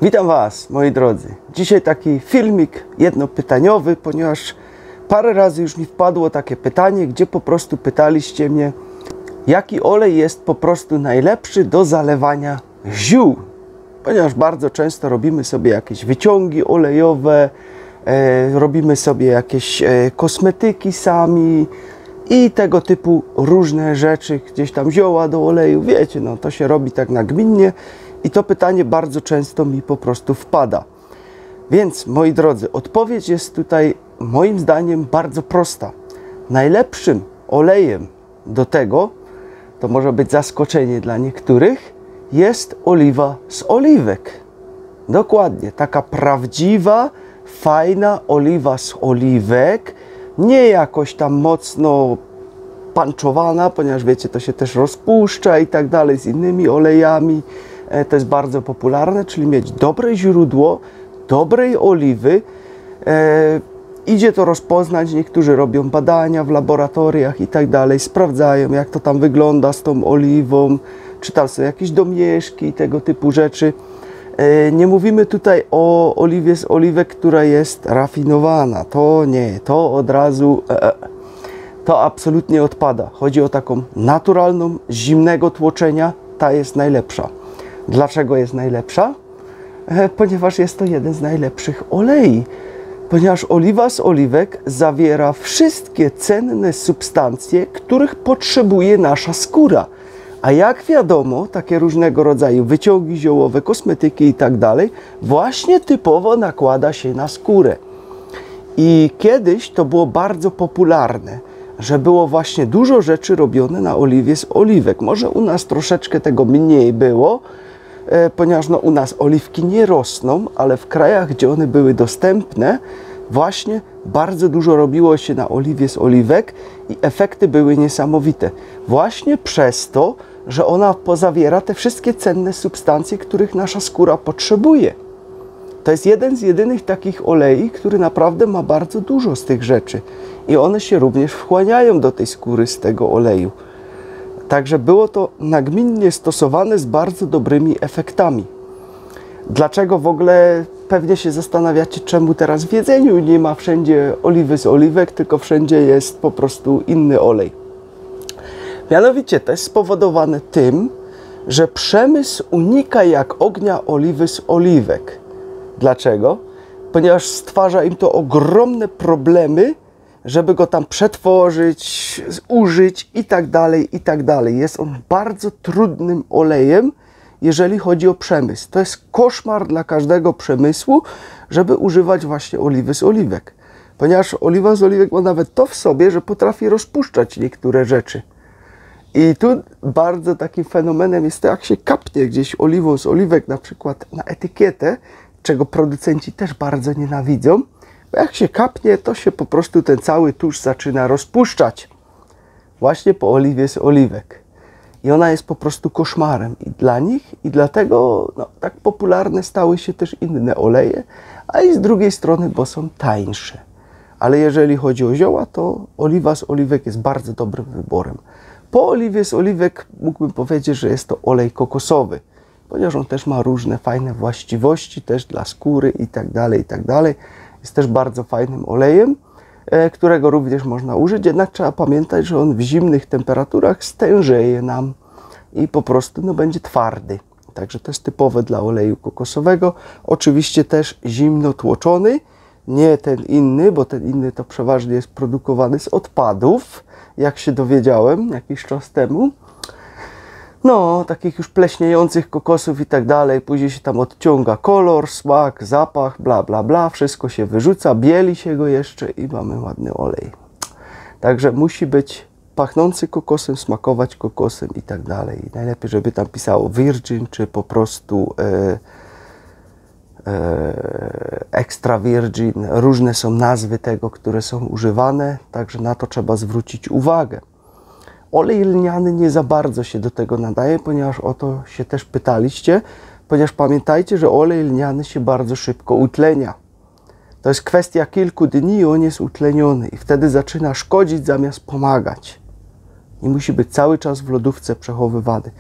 Witam Was, moi drodzy. Dzisiaj taki filmik jednopytaniowy, ponieważ parę razy już mi wpadło takie pytanie, gdzie po prostu pytaliście mnie, jaki olej jest po prostu najlepszy do zalewania ziół. Ponieważ bardzo często robimy sobie jakieś wyciągi olejowe, robimy sobie jakieś kosmetyki sami i tego typu różne rzeczy, gdzieś tam zioła do oleju, wiecie, no to się robi tak nagminnie. I to pytanie bardzo często mi po prostu wpada. Więc, moi drodzy, odpowiedź jest tutaj moim zdaniem bardzo prosta. Najlepszym olejem do tego, to może być zaskoczenie dla niektórych, jest oliwa z oliwek. Dokładnie, taka prawdziwa, fajna oliwa z oliwek, nie jakoś tam mocno panczowana, ponieważ wiecie, to się też rozpuszcza i tak dalej z innymi olejami. To jest bardzo popularne, czyli mieć dobre źródło, dobrej oliwy. Idzie to rozpoznać, niektórzy robią badania w laboratoriach i tak dalej, sprawdzają, jak to tam wygląda z tą oliwą, czy tam są jakieś domieszki i tego typu rzeczy. Nie mówimy tutaj o oliwie z oliwek, która jest rafinowana. To nie, to od razu, to absolutnie odpada. Chodzi o taką naturalną, zimnego tłoczenia, ta jest najlepsza. Dlaczego jest najlepsza? Ponieważ jest to jeden z najlepszych olei. Ponieważ oliwa z oliwek zawiera wszystkie cenne substancje, których potrzebuje nasza skóra. A jak wiadomo, takie różnego rodzaju wyciągi ziołowe, kosmetyki i tak dalej, właśnie typowo nakłada się na skórę. I kiedyś to było bardzo popularne, że było właśnie dużo rzeczy robione na oliwie z oliwek. Może u nas troszeczkę tego mniej było, ponieważ no, u nas oliwki nie rosną, ale w krajach, gdzie one były dostępne, właśnie bardzo dużo robiło się na oliwie z oliwek i efekty były niesamowite. Właśnie przez to, że ona pozawiera te wszystkie cenne substancje, których nasza skóra potrzebuje. To jest jeden z jedynych takich olei, który naprawdę ma bardzo dużo z tych rzeczy i one się również wchłaniają do tej skóry z tego oleju. Także było to nagminnie stosowane z bardzo dobrymi efektami. Dlaczego w ogóle pewnie się zastanawiacie, czemu teraz w jedzeniu nie ma wszędzie oliwy z oliwek, tylko wszędzie jest po prostu inny olej. Mianowicie to jest spowodowane tym, że przemysł unika jak ognia oliwy z oliwek. Dlaczego? Ponieważ stwarza im to ogromne problemy, żeby go tam przetworzyć, użyć i tak dalej, i tak dalej. Jest on bardzo trudnym olejem, jeżeli chodzi o przemysł. To jest koszmar dla każdego przemysłu, żeby używać właśnie oliwy z oliwek. Ponieważ oliwa z oliwek ma nawet to w sobie, że potrafi rozpuszczać niektóre rzeczy. I tu bardzo takim fenomenem jest to, jak się kapnie gdzieś oliwą z oliwek, na przykład na etykietę, czego producenci też bardzo nienawidzą. Bo jak się kapnie, to się po prostu ten cały tusz zaczyna rozpuszczać. Właśnie po oliwie z oliwek. I ona jest po prostu koszmarem i dla nich, i dlatego no, tak popularne stały się też inne oleje, a i z drugiej strony, bo są tańsze. Ale jeżeli chodzi o zioła, to oliwa z oliwek jest bardzo dobrym wyborem. Po oliwie z oliwek mógłbym powiedzieć, że jest to olej kokosowy, ponieważ on też ma różne fajne właściwości, też dla skóry i tak dalej, i tak dalej. Jest też bardzo fajnym olejem, którego również można użyć, jednak trzeba pamiętać, że on w zimnych temperaturach stężeje nam i po prostu no, będzie twardy. Także to jest typowe dla oleju kokosowego. Oczywiście też zimno tłoczony, nie ten inny, bo ten inny to przeważnie jest produkowany z odpadów, jak się dowiedziałem jakiś czas temu. No, takich już pleśniejących kokosów i tak dalej. Później się tam odciąga kolor, smak, zapach, bla, bla, bla. Wszystko się wyrzuca, bieli się go jeszcze i mamy ładny olej. Także musi być pachnący kokosem, smakować kokosem i tak dalej. Najlepiej, żeby tam pisało virgin, czy po prostu extra virgin. Różne są nazwy tego, które są używane, także na to trzeba zwrócić uwagę. Olej lniany nie za bardzo się do tego nadaje, ponieważ o to się też pytaliście, ponieważ pamiętajcie, że olej lniany się bardzo szybko utlenia. To jest kwestia kilku dni i on jest utleniony i wtedy zaczyna szkodzić zamiast pomagać. I musi być cały czas w lodówce przechowywany.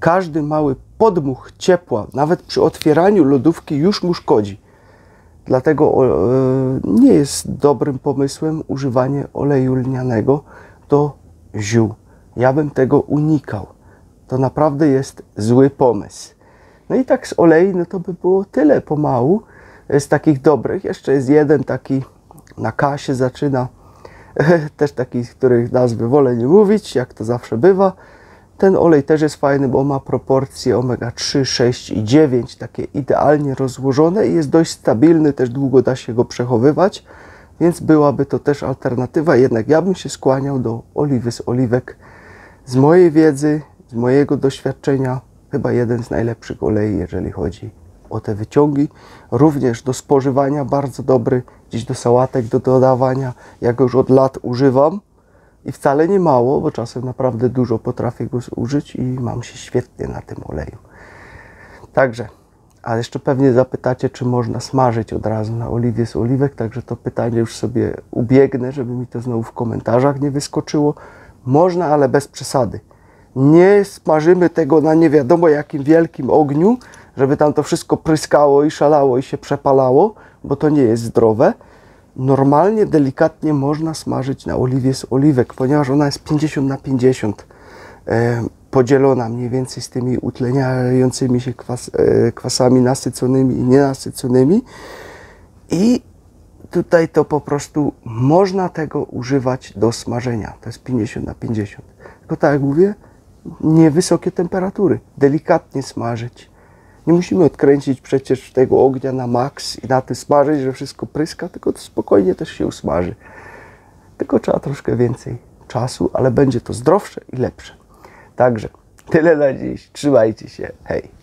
Każdy mały podmuch ciepła, nawet przy otwieraniu lodówki już mu szkodzi. Dlatego nie jest dobrym pomysłem używanie oleju lnianego do ziół. Ja bym tego unikał. To naprawdę jest zły pomysł. No i tak z olei, no to by było tyle pomału. Z takich dobrych. Jeszcze jest jeden taki, na K się zaczyna. Też taki, których nazwy wolę nie mówić, jak to zawsze bywa. Ten olej też jest fajny, bo ma proporcje omega-3, 6 i 9, takie idealnie rozłożone i jest dość stabilny, też długo da się go przechowywać, więc byłaby to też alternatywa. Jednak ja bym się skłaniał do oliwy z oliwek. Z mojej wiedzy, z mojego doświadczenia, chyba jeden z najlepszych olei, jeżeli chodzi o te wyciągi. Również do spożywania bardzo dobry, gdzieś do sałatek do dodawania. Ja go już od lat używam i wcale nie mało, bo czasem naprawdę dużo potrafię go zużyć i mam się świetnie na tym oleju. Także, a jeszcze pewnie zapytacie, czy można smażyć od razu na oliwie z oliwek, także to pytanie już sobie ubiegnę, żeby mi to znowu w komentarzach nie wyskoczyło. Można, ale bez przesady. Nie smażymy tego na nie wiadomo jakim wielkim ogniu, żeby tam to wszystko pryskało i szalało i się przepalało, bo to nie jest zdrowe. Normalnie, delikatnie można smażyć na oliwie z oliwek, ponieważ ona jest 50/50 podzielona mniej więcej z tymi utleniającymi się kwasami nasyconymi i nienasyconymi. I tutaj to po prostu można tego używać do smażenia. To jest 50/50. Tylko tak jak mówię, niewysokie temperatury, delikatnie smażyć. Nie musimy odkręcić przecież tego ognia na maks i na tym smażyć, że wszystko pryska, tylko to spokojnie też się usmaży. Tylko trzeba troszkę więcej czasu, ale będzie to zdrowsze i lepsze. Także tyle na dziś. Trzymajcie się. Hej!